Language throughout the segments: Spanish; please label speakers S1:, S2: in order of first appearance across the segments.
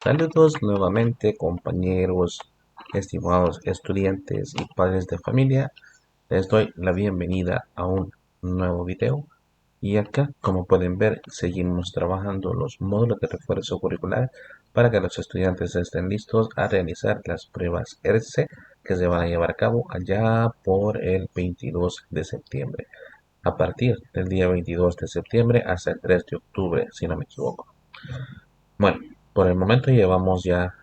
S1: Saludos nuevamente compañeros, estimados estudiantes y padres de familia. Les doy la bienvenida a un nuevo video y acá, como pueden ver, seguimos trabajando los módulos de refuerzo curricular para que los estudiantes estén listos a realizar las pruebas ERCE que se van a llevar a cabo allá por el 22 de septiembre. A partir del día 22 de septiembre hasta el 3 de octubre, si no me equivoco. Bueno, por el momento llevamos ya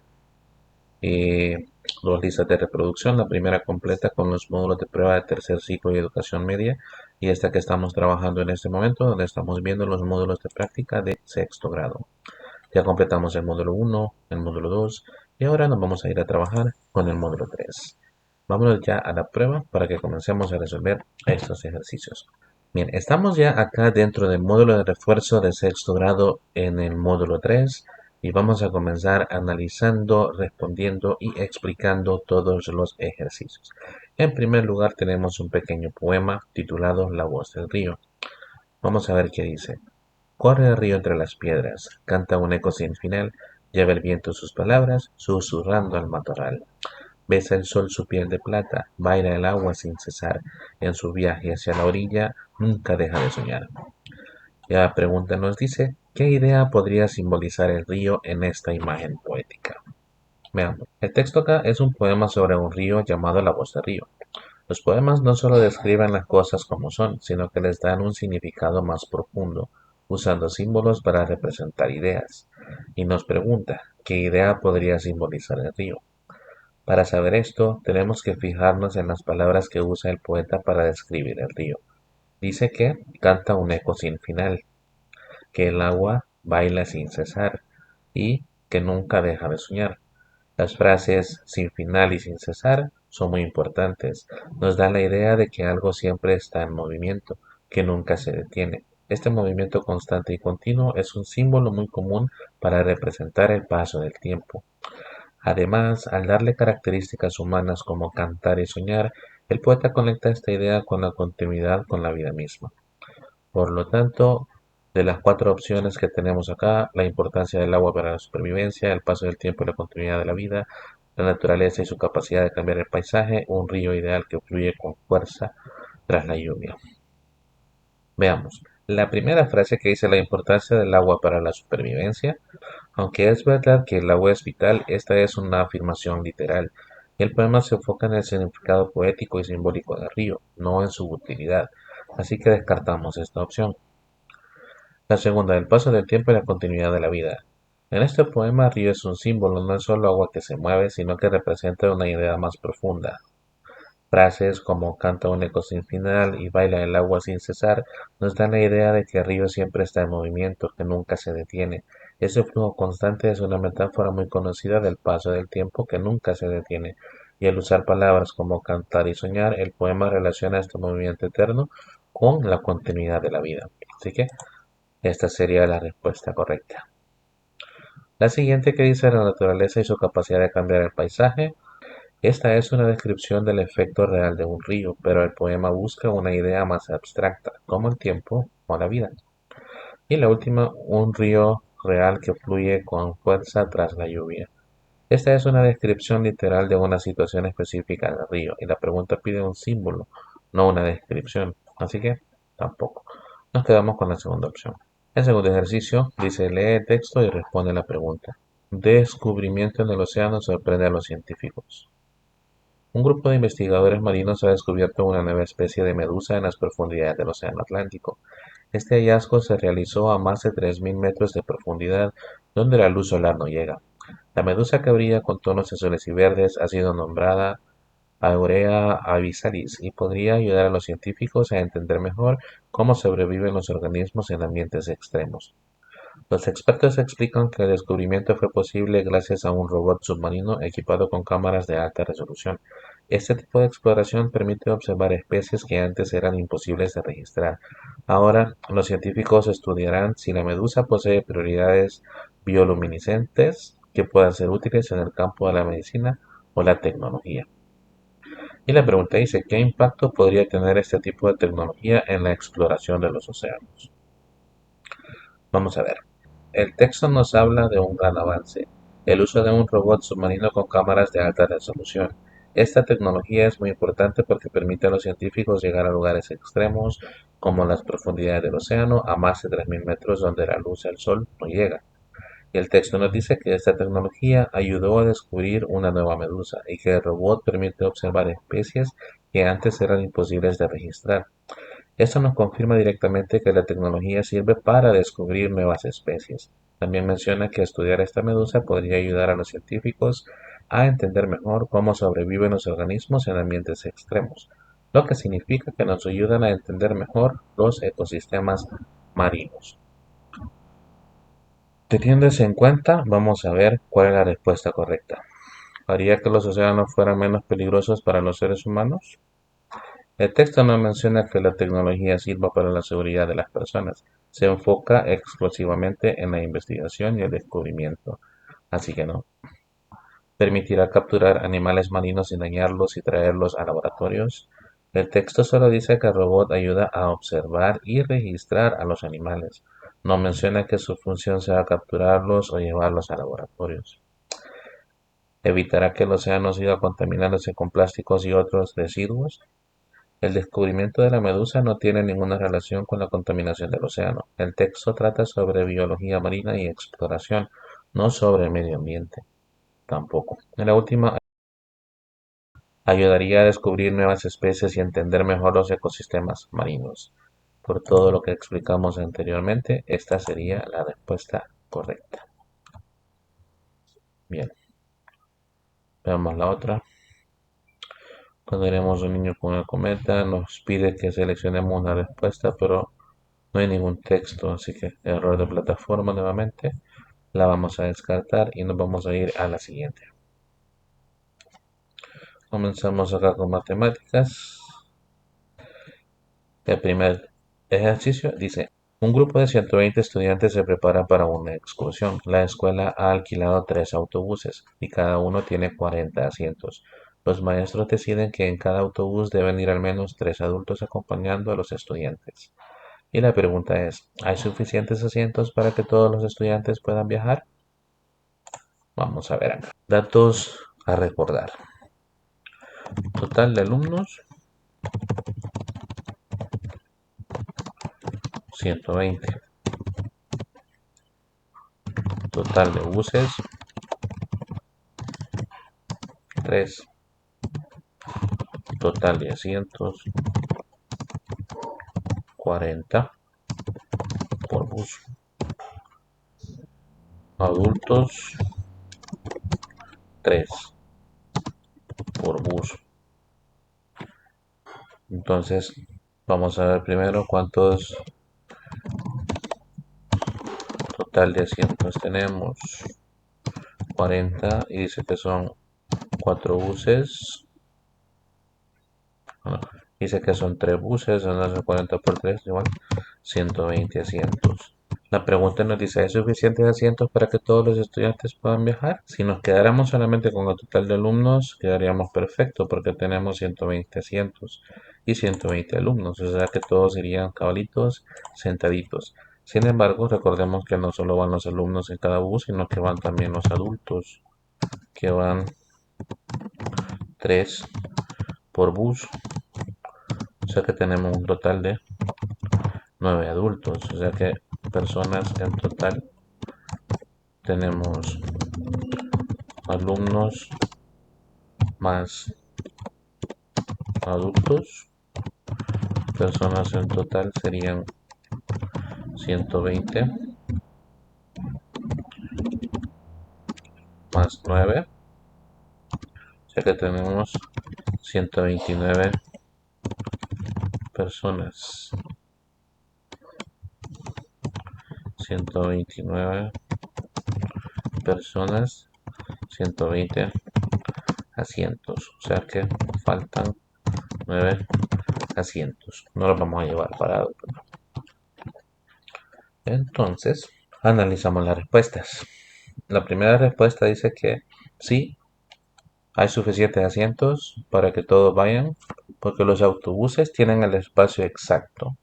S1: eh, dos listas de reproducción, la primera completa con los módulos de prueba de tercer ciclo y educación media, y esta que estamos trabajando en este momento, donde estamos viendo los módulos de práctica de sexto grado. Ya completamos el módulo 1, el módulo 2, y ahora nos vamos a ir a trabajar con el módulo 3. Vámonos ya a la prueba para que comencemos a resolver estos ejercicios. Bien, estamos ya acá dentro del módulo de refuerzo de sexto grado en el módulo 3 y vamos a comenzar analizando, respondiendo y explicando todos los ejercicios. En primer lugar tenemos un pequeño poema titulado La voz del río. Vamos a ver qué dice. Corre el río entre las piedras, canta un eco sin final, lleva el viento sus palabras, susurrando al matorral. Besa el sol su piel de plata, baila el agua sin cesar, en su viaje hacia la orilla nunca deja de soñar. La pregunta nos dice, ¿qué idea podría simbolizar el río en esta imagen poética? Veamos. El texto acá es un poema sobre un río llamado La Voz del Río. Los poemas no solo describen las cosas como son, sino que les dan un significado más profundo, usando símbolos para representar ideas. Y nos pregunta, ¿qué idea podría simbolizar el río? Para saber esto, tenemos que fijarnos en las palabras que usa el poeta para describir el río. Dice que canta un eco sin final, que el agua baila sin cesar y que nunca deja de soñar. Las frases sin final y sin cesar son muy importantes. Nos dan la idea de que algo siempre está en movimiento, que nunca se detiene. Este movimiento constante y continuo es un símbolo muy común para representar el paso del tiempo. Además, al darle características humanas como cantar y soñar, el poeta conecta esta idea con la continuidad con la vida misma. Por lo tanto, de las cuatro opciones que tenemos acá, la importancia del agua para la supervivencia, el paso del tiempo y la continuidad de la vida, la naturaleza y su capacidad de cambiar el paisaje, un río ideal que fluye con fuerza tras la lluvia. Veamos. La primera frase que dice la importancia del agua para la supervivencia. Aunque es verdad que el agua es vital, esta es una afirmación literal, y el poema se enfoca en el significado poético y simbólico del río, no en su utilidad, así que descartamos esta opción. La segunda, el paso del tiempo y la continuidad de la vida. En este poema, río es un símbolo, no es solo agua que se mueve, sino que representa una idea más profunda. Frases como canta un eco sin final y baila el agua sin cesar nos dan la idea de que el río siempre está en movimiento, que nunca se detiene. Ese flujo constante es una metáfora muy conocida del paso del tiempo que nunca se detiene. Y al usar palabras como cantar y soñar, el poema relaciona este movimiento eterno con la continuidad de la vida. Así que esta sería la respuesta correcta. La siguiente que dice la naturaleza y su capacidad de cambiar el paisaje. Esta es una descripción del efecto real de un río, pero el poema busca una idea más abstracta, como el tiempo o la vida. Y la última, un río real que fluye con fuerza tras la lluvia. Esta es una descripción literal de una situación específica del río, y la pregunta pide un símbolo, no una descripción. Así que tampoco. Nos quedamos con la segunda opción. El segundo ejercicio dice lee el texto y responde la pregunta. Descubrimiento en el océano sorprende a los científicos. Un grupo de investigadores marinos ha descubierto una nueva especie de medusa en las profundidades del Océano Atlántico. Este hallazgo se realizó a más de 3.000 metros de profundidad, donde la luz solar no llega. La medusa que brilla con tonos azules y verdes ha sido nombrada Aurea avisalis y podría ayudar a los científicos a entender mejor cómo sobreviven los organismos en ambientes extremos. Los expertos explican que el descubrimiento fue posible gracias a un robot submarino equipado con cámaras de alta resolución. Este tipo de exploración permite observar especies que antes eran imposibles de registrar. Ahora, los científicos estudiarán si la medusa posee prioridades bioluminiscentes que puedan ser útiles en el campo de la medicina o la tecnología. Y la pregunta dice, ¿qué impacto podría tener este tipo de tecnología en la exploración de los océanos? Vamos a ver. El texto nos habla de un gran avance. el uso de un robot submarino con cámaras de alta resolución. Esta tecnología es muy importante porque permite a los científicos llegar a lugares extremos como las profundidades del océano a más de 3000 metros donde la luz del sol no llega. Y el texto nos dice que esta tecnología ayudó a descubrir una nueva medusa y que el robot permite observar especies que antes eran imposibles de registrar. Esto nos confirma directamente que la tecnología sirve para descubrir nuevas especies. También menciona que estudiar esta medusa podría ayudar a los científicos a entender mejor cómo sobreviven los organismos en ambientes extremos, lo que significa que nos ayudan a entender mejor los ecosistemas marinos. Teniendo eso en cuenta, vamos a ver cuál es la respuesta correcta. ¿Haría que los océanos fueran menos peligrosos para los seres humanos? El texto no menciona que la tecnología sirva para la seguridad de las personas. Se enfoca exclusivamente en la investigación y el descubrimiento. Así que no. ¿Permitirá capturar animales marinos sin dañarlos y traerlos a laboratorios? El texto solo dice que el robot ayuda a observar y registrar a los animales. No menciona que su función sea capturarlos o llevarlos a laboratorios. ¿Evitará que el océano siga contaminándose con plásticos y otros residuos? El descubrimiento de la medusa no tiene ninguna relación con la contaminación del océano. El texto trata sobre biología marina y exploración, no sobre el medio ambiente. Tampoco. En la última, ayudaría a descubrir nuevas especies y entender mejor los ecosistemas marinos. Por todo lo que explicamos anteriormente, esta sería la respuesta correcta. Bien, veamos la otra. Cuando tenemos un niño con una cometa, nos pide que seleccionemos una respuesta, pero no hay ningún texto, así que error de plataforma nuevamente. La vamos a descartar y nos vamos a ir a la siguiente. Comenzamos acá con matemáticas. El primer ejercicio dice, un grupo de 120 estudiantes se prepara para una excursión. La escuela ha alquilado 3 autobuses y cada uno tiene 40 asientos. Los maestros deciden que en cada autobús deben ir al menos 3 adultos acompañando a los estudiantes. Y la pregunta es, ¿hay suficientes asientos para que todos los estudiantes puedan viajar? Vamos a ver acá. Datos a recordar. Total de alumnos, 120. Total de buses, 3. Total de asientos, 40 por bus. Adultos, 3 por bus. Entonces, vamos a ver primero cuántos total de asientos tenemos. 40 y dice que son 4 buses. Bueno, dice que son 3 buses, entonces 40 por 3 igual 120 asientos. La pregunta nos dice, ¿hay suficientes asientos para que todos los estudiantes puedan viajar? Si nos quedáramos solamente con el total de alumnos, quedaríamos perfecto porque tenemos 120 asientos y 120 alumnos, o sea que todos irían cabalitos sentaditos. Sin embargo, recordemos que no solo van los alumnos en cada bus, sino que van también los adultos, que van 3 por bus, o sea que tenemos un total de 9 adultos, o sea que personas en total tenemos alumnos más adultos, personas en total serían 120 más 9, o sea que tenemos 129 personas, 129 personas, 120 asientos, o sea que faltan 9 asientos, no los vamos a llevar parados. Entonces, analizamos las respuestas. La primera respuesta dice que sí, hay suficientes asientos para que todos vayan, porque los autobuses tienen el espacio exacto.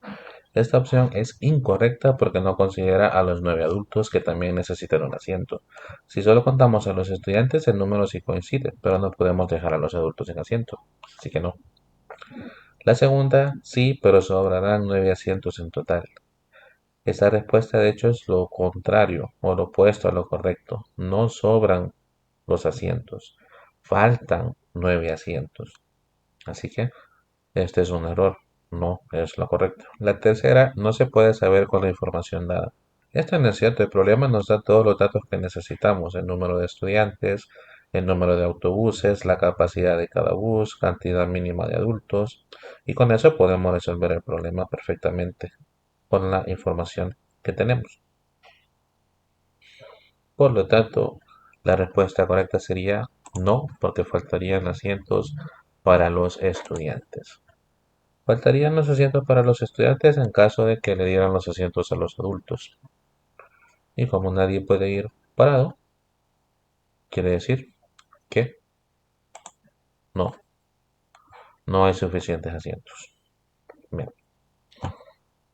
S1: Esta opción es incorrecta porque no considera a los 9 adultos que también necesitan un asiento. Si solo contamos a los estudiantes, el número sí coincide, pero no podemos dejar a los adultos sin asiento. Así que no. La segunda, sí, pero sobrarán 9 asientos en total. Esta respuesta de hecho es lo contrario o lo opuesto a lo correcto. No sobran los asientos. Faltan 9 asientos. Así que este es un error. No es lo correcto. La tercera, no se puede saber con la información dada. Esto no es cierto. El problema nos da todos los datos que necesitamos. El número de estudiantes, el número de autobuses, la capacidad de cada bus, cantidad mínima de adultos. Y con eso podemos resolver el problema perfectamente con la información que tenemos. Por lo tanto, la respuesta correcta sería no, porque faltarían asientos para los estudiantes. Faltarían los asientos para los estudiantes en caso de que le dieran los asientos a los adultos. Y como nadie puede ir parado, quiere decir que no, no hay suficientes asientos. Bien,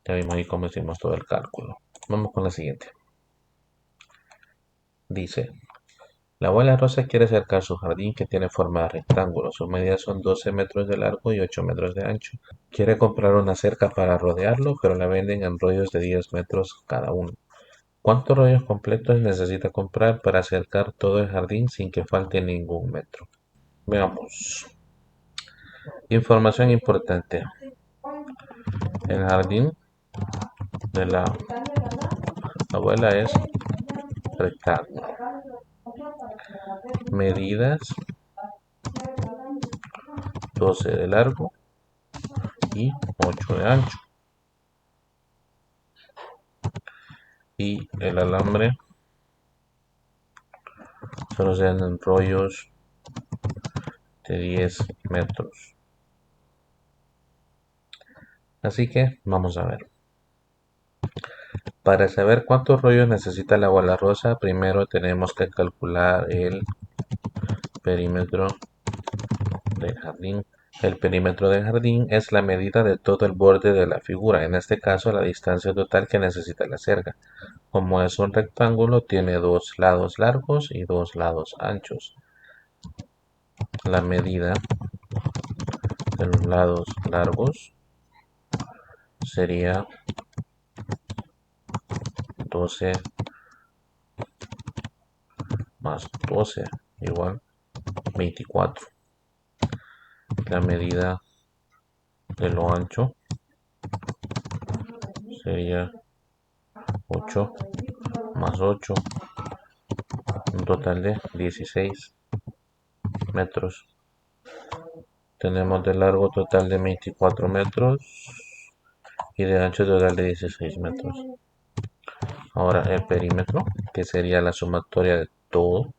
S1: ya vimos ahí cómo hicimos todo el cálculo. Vamos con la siguiente. Dice, la abuela Rosa quiere cercar su jardín que tiene forma de rectángulo. Sus medidas son 12 metros de largo y 8 metros de ancho. Quiere comprar una cerca para rodearlo, pero la venden en rollos de 10 metros cada uno. ¿Cuántos rollos completos necesita comprar para cercar todo el jardín sin que falte ningún metro? Veamos. Información importante. El jardín de la abuela es rectángulo. Medidas 12 de largo y 8 de ancho. Y el alambre solo se dan en rollos de 10 metros. Así que vamos a ver. Para saber cuántos rollos necesita la bola rosa, primero tenemos que calcular el perímetro del jardín. El perímetro del jardín es la medida de todo el borde de la figura, en este caso la distancia total que necesita la cerca. Como es un rectángulo, tiene dos lados largos y dos lados anchos. La medida de los lados largos sería 12 más 12 igual 24. La medida de lo ancho sería 8 más 8, un total de 16 metros. Tenemos de largo total de 24 metros y de ancho total de 16 metros. Ahora el perímetro, que sería la sumatoria de todo,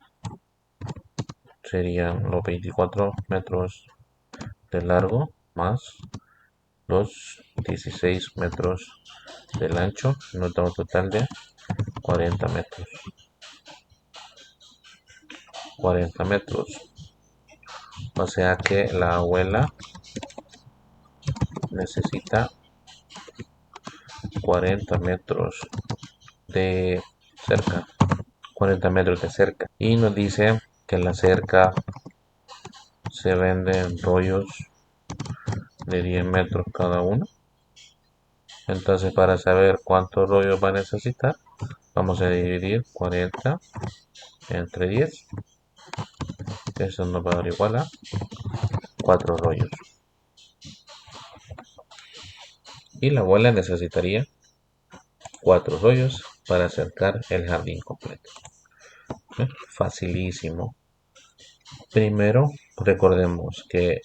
S1: serían los 24 metros de largo más los 16 metros del ancho, nos da un total de 40 metros. 40 metros. O sea que la abuela necesita 40 metros de cerca. 40 metros de cerca. Y nos dice que la cerca se vende en rollos de 10 metros cada uno. Entonces, para saber cuántos rollos va a necesitar, vamos a dividir 40 entre 10. Eso nos va a dar igual a 4 rollos. Y la abuela necesitaría 4 rollos para cercar el jardín completo. Facilísimo. Primero, recordemos que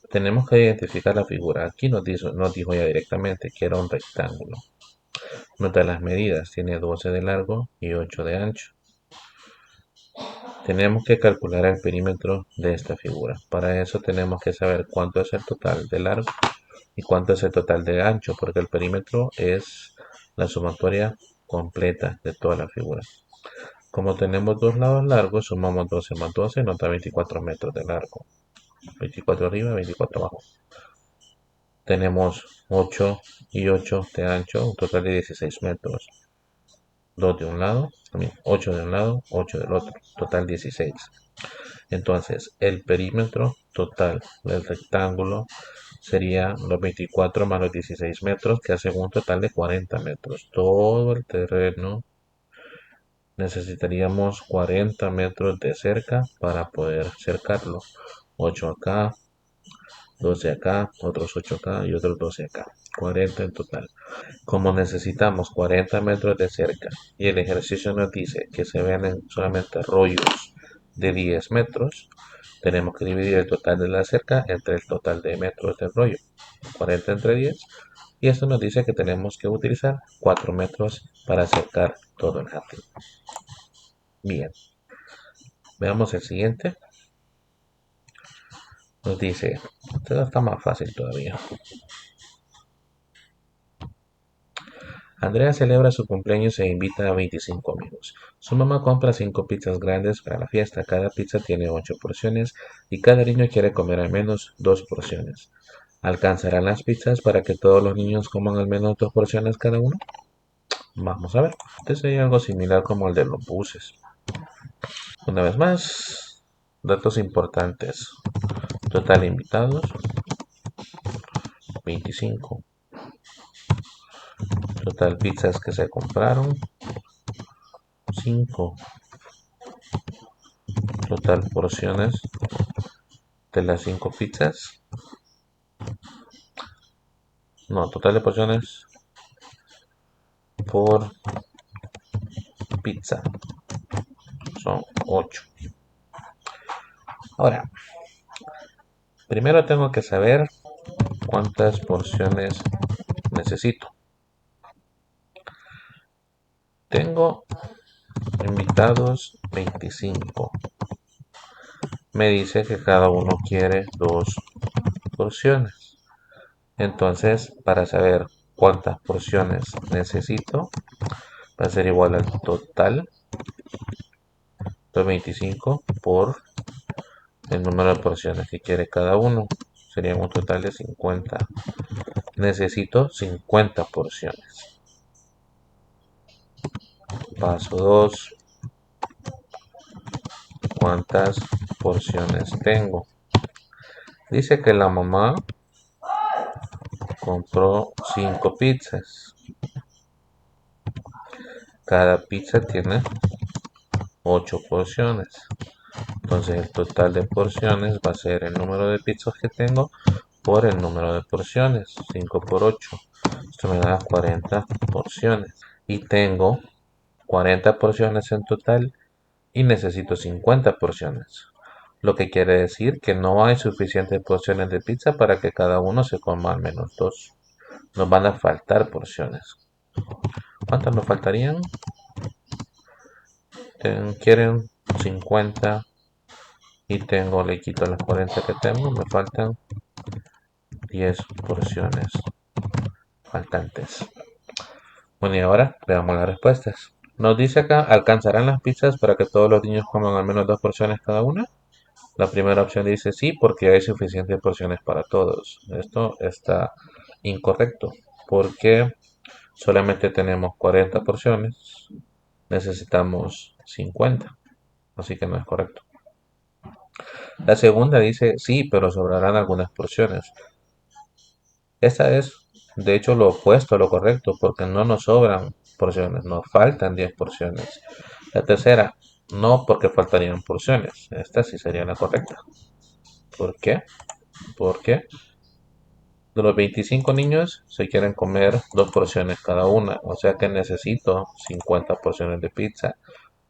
S1: tenemos que identificar la figura. Aquí nos dijo ya directamente que era un rectángulo. Nota las medidas, tiene 12 de largo y 8 de ancho. Tenemos que calcular el perímetro de esta figura. Para eso tenemos que saber cuánto es el total de largo y cuánto es el total de ancho, porque el perímetro es la sumatoria completa de toda la figura. Como tenemos dos lados largos, sumamos 12 más 12, nos da 24 metros de largo. 24 arriba, 24 abajo. Tenemos 8 y 8 de ancho, un total de 16 metros. 2 de un lado, también 8 de un lado, 8 del otro, total 16. Entonces, el perímetro total del rectángulo sería los 24 más los 16 metros, que hacen un total de 40 metros. Todo el terreno necesitaríamos 40 metros de cerca para poder cercarlo. 8 acá, 12 acá, otros 8 acá y otros 12 acá. 40 en total. Como necesitamos 40 metros de cerca y el ejercicio nos dice que se ven solamente rollos de 10 metros, tenemos que dividir el total de la cerca entre el total de metros del rollo. 40 entre 10. Y esto nos dice que tenemos que utilizar 4 metros para cercar todo el jardín. Bien, veamos el siguiente. Nos dice, esto está más fácil todavía. Andrea celebra su cumpleaños e invita a 25 amigos. Su mamá compra 5 pizzas grandes para la fiesta. Cada pizza tiene 8 porciones y cada niño quiere comer al menos 2 porciones. ¿Alcanzarán las pizzas para que todos los niños coman al menos 2 porciones cada uno? Vamos a ver. Este sería algo similar como el de los buses. Una vez más, datos importantes. Total invitados, 25. Total pizzas que se compraron, 5. Total porciones de las 5 pizzas. No, total de porciones por pizza son 8. Ahora, primero tengo que saber cuántas porciones necesito. Tengo invitados 25. Me dice que cada uno quiere 2 porciones. Entonces, para saber cuántas porciones necesito, va a ser igual al total de 25 por el número de porciones que quiere cada uno. Sería un total de 50. Necesito 50 porciones. Paso 2. ¿Cuántas porciones tengo? Dice que la mamá compró 5 pizzas. Cada pizza tiene 8 porciones. Entonces el total de porciones va a ser el número de pizzas que tengo por el número de porciones. 5 por 8. Esto me da 40 porciones. Y tengo 40 porciones en total y necesito 50 porciones. Lo que quiere decir que no hay suficientes porciones de pizza para que cada uno se coma al menos 2. Nos van a faltar porciones. ¿Cuántas nos faltarían? Quieren 50 y le quito las 40 que tengo, me faltan 10 porciones faltantes. Bueno, y ahora veamos las respuestas. Nos dice acá, ¿alcanzarán las pizzas para que todos los niños coman al menos 2 porciones cada una? La primera opción dice sí, porque hay suficientes porciones para todos. Esto está incorrecto, porque solamente tenemos 40 porciones, necesitamos 50, así que no es correcto. La segunda dice sí, pero sobrarán algunas porciones. Esta es, de hecho, lo opuesto a lo correcto, porque no nos sobran porciones, nos faltan 10 porciones. La tercera, no, porque faltarían porciones. Esta sí sería la correcta. ¿Por qué? Porque de los 25 niños se quieren comer 2 porciones cada una, o sea que necesito 50 porciones de pizza,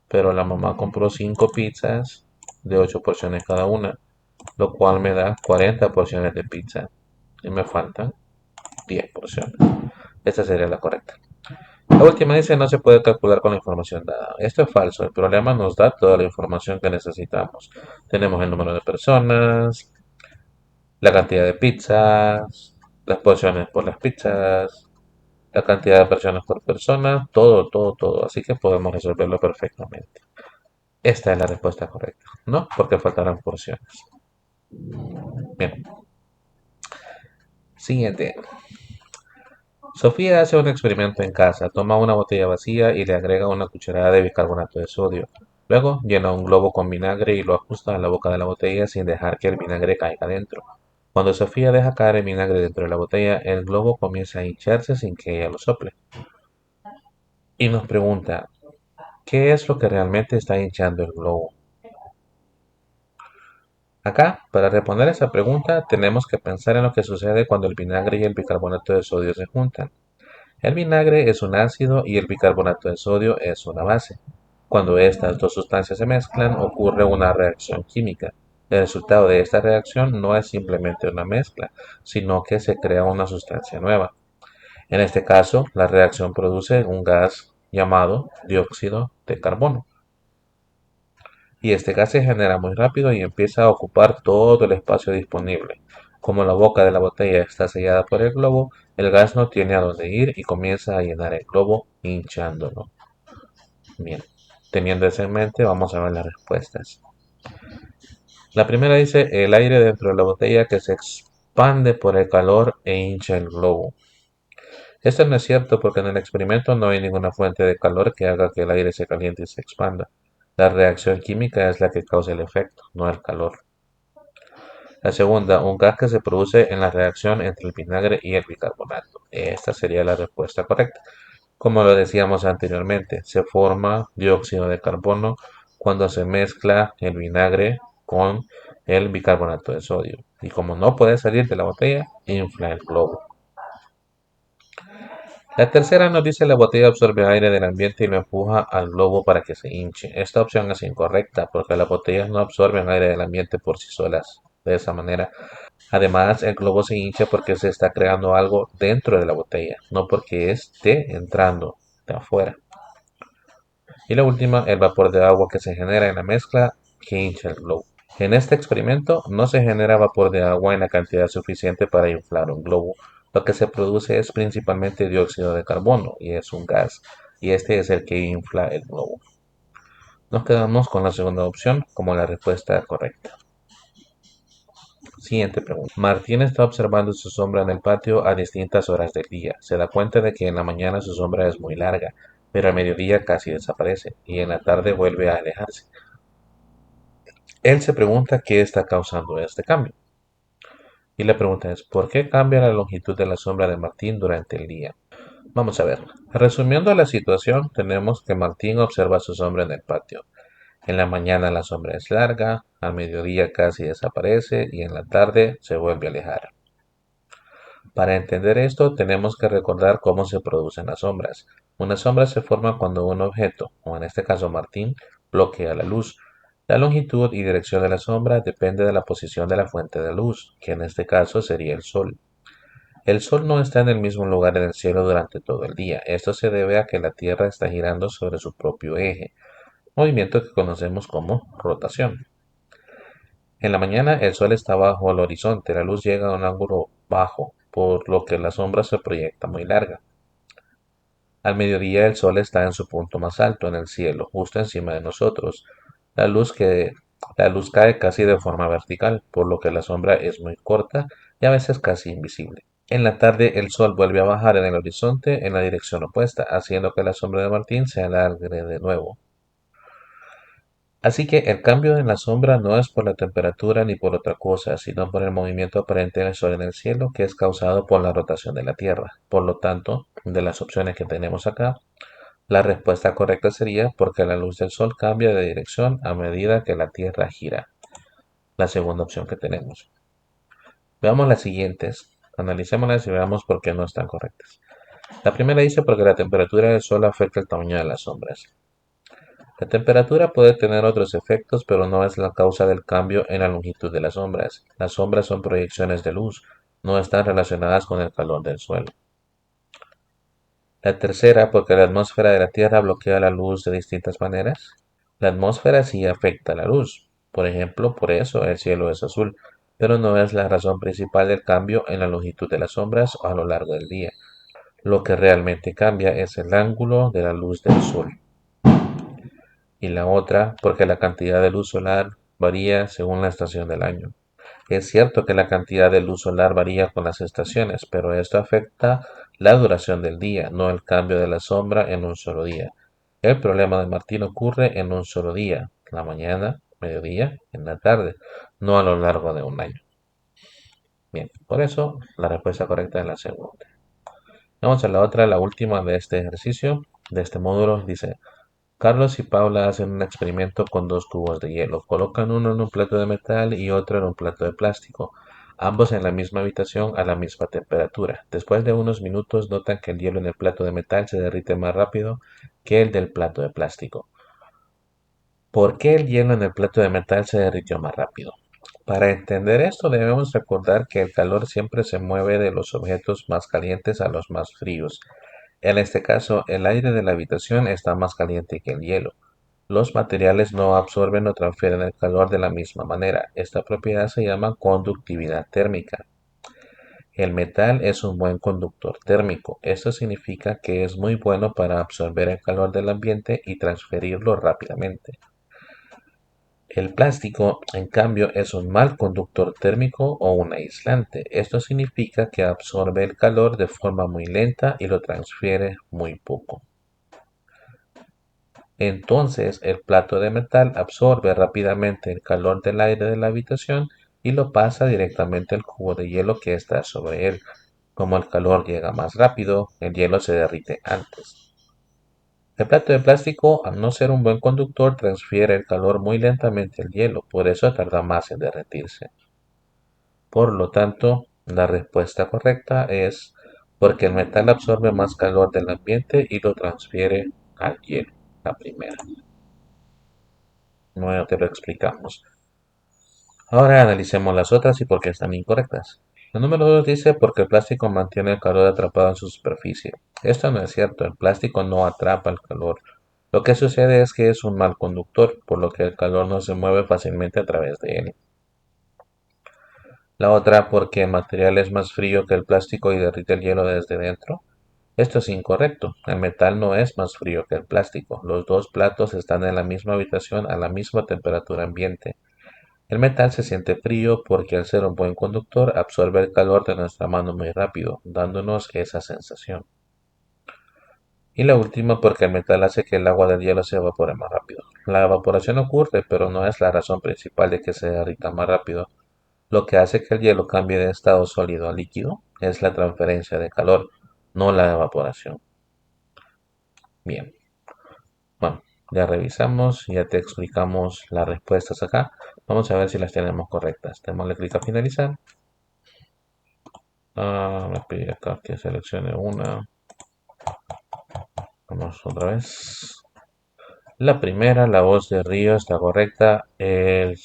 S1: pero la mamá compró 5 pizzas de 8 porciones cada una, lo cual me da 40 porciones de pizza y me faltan 10 porciones. Esta sería la correcta. La última dice no se puede calcular con la información dada. Esto es falso. El programa nos da toda la información que necesitamos. Tenemos el número de personas, la cantidad de pizzas, las porciones por las pizzas, la cantidad de personas por persona, todo, todo, todo. Así que podemos resolverlo perfectamente. Esta es la respuesta correcta, ¿no? Porque faltarán porciones. Bien. Siguiente. Sofía hace un experimento en casa, toma una botella vacía y le agrega una cucharada de bicarbonato de sodio. Luego llena un globo con vinagre y lo ajusta a la boca de la botella sin dejar que el vinagre caiga dentro. Cuando Sofía deja caer el vinagre dentro de la botella, el globo comienza a hincharse sin que ella lo sople. Y nos pregunta, ¿qué es lo que realmente está hinchando el globo? Acá, para responder esa pregunta, tenemos que pensar en lo que sucede cuando el vinagre y el bicarbonato de sodio se juntan. El vinagre es un ácido y el bicarbonato de sodio es una base. Cuando estas dos sustancias se mezclan, ocurre una reacción química. El resultado de esta reacción no es simplemente una mezcla, sino que se crea una sustancia nueva. En este caso, la reacción produce un gas llamado dióxido de carbono. Y este gas se genera muy rápido y empieza a ocupar todo el espacio disponible. Como la boca de la botella está sellada por el globo, el gas no tiene a dónde ir y comienza a llenar el globo, hinchándolo. Bien, teniendo eso en mente, vamos a ver las respuestas. La primera dice el aire dentro de la botella que se expande por el calor e hincha el globo. Esto no es cierto porque en el experimento no hay ninguna fuente de calor que haga que el aire se caliente y se expanda. La reacción química es la que causa el efecto, no el calor. La segunda, un gas que se produce en la reacción entre el vinagre y el bicarbonato. Esta sería la respuesta correcta. Como lo decíamos anteriormente, se forma dióxido de carbono cuando se mezcla el vinagre con el bicarbonato de sodio. Y como no puede salir de la botella, infla el globo. La tercera nos dice la botella absorbe aire del ambiente y lo empuja al globo para que se hinche. Esta opción es incorrecta porque las botellas no absorben aire del ambiente por sí solas. De esa manera, además, el globo se hincha porque se está creando algo dentro de la botella, no porque esté entrando de afuera. Y la última, el vapor de agua que se genera en la mezcla que hincha el globo. En este experimento no se genera vapor de agua en la cantidad suficiente para inflar un globo. Lo que se produce es principalmente dióxido de carbono y es un gas, y este es el que infla el globo. Nos quedamos con la segunda opción como la respuesta correcta. Siguiente pregunta. Martín está observando su sombra en el patio a distintas horas del día. Se da cuenta de que en la mañana su sombra es muy larga, pero al mediodía casi desaparece y en la tarde vuelve a alejarse. Él se pregunta qué está causando este cambio. Y la pregunta es, ¿por qué cambia la longitud de la sombra de Martín durante el día? Vamos a ver. Resumiendo la situación, tenemos que Martín observa su sombra en el patio. En la mañana la sombra es larga, al mediodía casi desaparece y en la tarde se vuelve a alejar. Para entender esto, tenemos que recordar cómo se producen las sombras. Una sombra se forma cuando un objeto, o en este caso Martín, bloquea la luz. La longitud y dirección de la sombra depende de la posición de la fuente de luz, que en este caso sería el sol. El sol no está en el mismo lugar en el cielo durante todo el día. Esto se debe a que la Tierra está girando sobre su propio eje, movimiento que conocemos como rotación. En la mañana el sol está bajo el horizonte, la luz llega a un ángulo bajo, por lo que la sombra se proyecta muy larga. Al mediodía el sol está en su punto más alto en el cielo, justo encima de nosotros. La luz, que, la luz cae casi de forma vertical, por lo que la sombra es muy corta y a veces casi invisible. En la tarde el sol vuelve a bajar en el horizonte en la dirección opuesta, haciendo que la sombra de Martín se alargue de nuevo. Así que el cambio en la sombra no es por la temperatura ni por otra cosa, sino por el movimiento aparente del Sol en el cielo que es causado por la rotación de la Tierra. Por lo tanto, de las opciones que tenemos acá, la respuesta correcta sería porque la luz del Sol cambia de dirección a medida que la Tierra gira. La segunda opción que tenemos. Veamos las siguientes, analicémoslas y veamos por qué no están correctas. La primera dice porque la temperatura del Sol afecta el tamaño de las sombras. La temperatura puede tener otros efectos, pero no es la causa del cambio en la longitud de las sombras. Las sombras son proyecciones de luz, no están relacionadas con el calor del suelo. La tercera, porque la atmósfera de la Tierra bloquea la luz de distintas maneras. La atmósfera sí afecta la luz. Por ejemplo, por eso el cielo es azul, pero no es la razón principal del cambio en la longitud de las sombras a lo largo del día. Lo que realmente cambia es el ángulo de la luz del sol. Y la otra porque la cantidad de luz solar varía según la estación del año. Es cierto que la cantidad de luz solar varía con las estaciones, pero esto afecta la duración del día, no el cambio de la sombra en un solo día. El problema de Martín ocurre en un solo día, en la mañana, mediodía, en la tarde, no a lo largo de un año. Bien, por eso la respuesta correcta es la segunda. Vamos a la otra, la última de este ejercicio, de este módulo. Dice, Carlos y Paula hacen un experimento con dos cubos de hielo. Colocan uno en un plato de metal y otro en un plato de plástico, ambos en la misma habitación a la misma temperatura. Después de unos minutos notan que el hielo en el plato de metal se derrite más rápido que el del plato de plástico. ¿Por qué el hielo en el plato de metal se derritió más rápido? Para entender esto debemos recordar que el calor siempre se mueve de los objetos más calientes a los más fríos. En este caso, el aire de la habitación está más caliente que el hielo. Los materiales no absorben o transfieren el calor de la misma manera. Esta propiedad se llama conductividad térmica. El metal es un buen conductor térmico. Esto significa que es muy bueno para absorber el calor del ambiente y transferirlo rápidamente. El plástico, en cambio, es un mal conductor térmico o un aislante. Esto significa que absorbe el calor de forma muy lenta y lo transfiere muy poco. Entonces, el plato de metal absorbe rápidamente el calor del aire de la habitación y lo pasa directamente al cubo de hielo que está sobre él. Como el calor llega más rápido, el hielo se derrite antes. El plato de plástico, al no ser un buen conductor, transfiere el calor muy lentamente al hielo, por eso tarda más en derretirse. Por lo tanto, la respuesta correcta es porque el metal absorbe más calor del ambiente y lo transfiere al hielo, la primera. No te lo explicamos. Ahora analicemos las otras y por qué están incorrectas. El número 2 dice porque el plástico mantiene el calor atrapado en su superficie. Esto no es cierto, el plástico no atrapa el calor. Lo que sucede es que es un mal conductor, por lo que el calor no se mueve fácilmente a través de él. La otra porque el material es más frío que el plástico y derrite el hielo desde dentro. Esto es incorrecto, el metal no es más frío que el plástico. Los dos platos están en la misma habitación a la misma temperatura ambiente. El metal se siente frío porque al ser un buen conductor absorbe el calor de nuestra mano muy rápido, dándonos esa sensación. Y la última porque el metal hace que el agua del hielo se evapore más rápido. La evaporación ocurre, pero no es la razón principal de que se derrita más rápido. Lo que hace que el hielo cambie de estado sólido a líquido es la transferencia de calor, no la evaporación. Bien, bueno, ya revisamos, ya te explicamos las respuestas acá. Vamos a ver si las tenemos correctas. Démosle clic a finalizar. Me pide acá que seleccione una. Vamos otra vez. La primera, la voz del río está correcta. El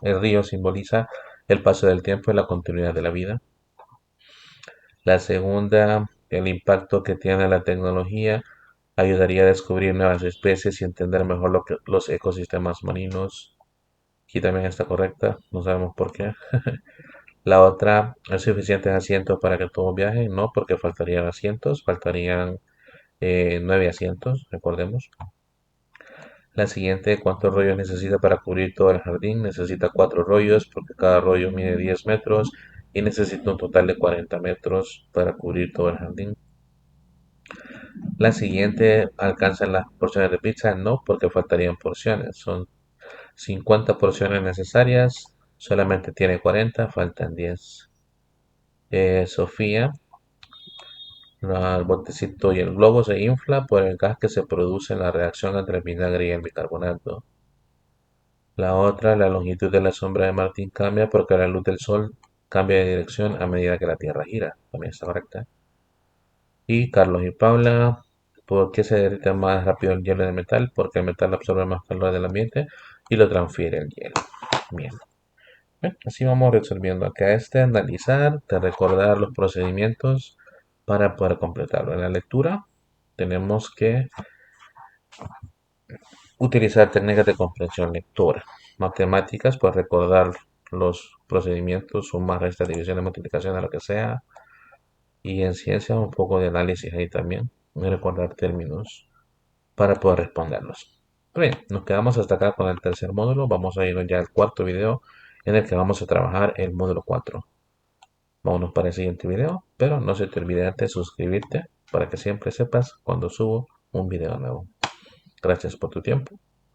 S1: río simboliza el paso del tiempo y la continuidad de la vida. La segunda, el impacto que tiene la tecnología ayudaría a descubrir nuevas especies y entender mejor los ecosistemas marinos. Aquí también está correcta, no sabemos por qué. La otra, ¿es suficientes asientos para que todos viajen? No, porque faltarían asientos, faltarían 9 asientos, recordemos. La siguiente, ¿cuántos rollos necesita para cubrir todo el jardín? Necesita 4 rollos porque cada rollo mide 10 metros y necesita un total de 40 metros para cubrir todo el jardín. La siguiente, ¿alcanzan las porciones de pizza? No, porque faltarían porciones. Son 50 porciones necesarias, solamente tiene 40, faltan 10. Sofía, el botecito y el globo se infla por el gas que se produce en la reacción entre el vinagre y el bicarbonato. La otra, la longitud de la sombra de Martín cambia porque la luz del sol cambia de dirección a medida que la Tierra gira. También está correcta. Y Carlos y Paula, ¿por qué se derrite más rápido el hielo del metal? Porque el metal absorbe más calor del ambiente y lo transfiere el hielo. Bien. Bien, así vamos resolviendo acá analizar, de recordar los procedimientos para poder completarlo. En la lectura tenemos que utilizar técnicas de comprensión lectora. Matemáticas, pues recordar los procedimientos, suma, resta, división, multiplicación, lo que sea. Y en ciencia un poco de análisis ahí también. Y recordar términos para poder responderlos. Bien, nos quedamos hasta acá con el tercer módulo. Vamos a ir ya al cuarto video en el que vamos a trabajar el módulo 4. Vámonos para el siguiente video, pero no se te olvide antes suscribirte para que siempre sepas cuando subo un video nuevo. Gracias por tu tiempo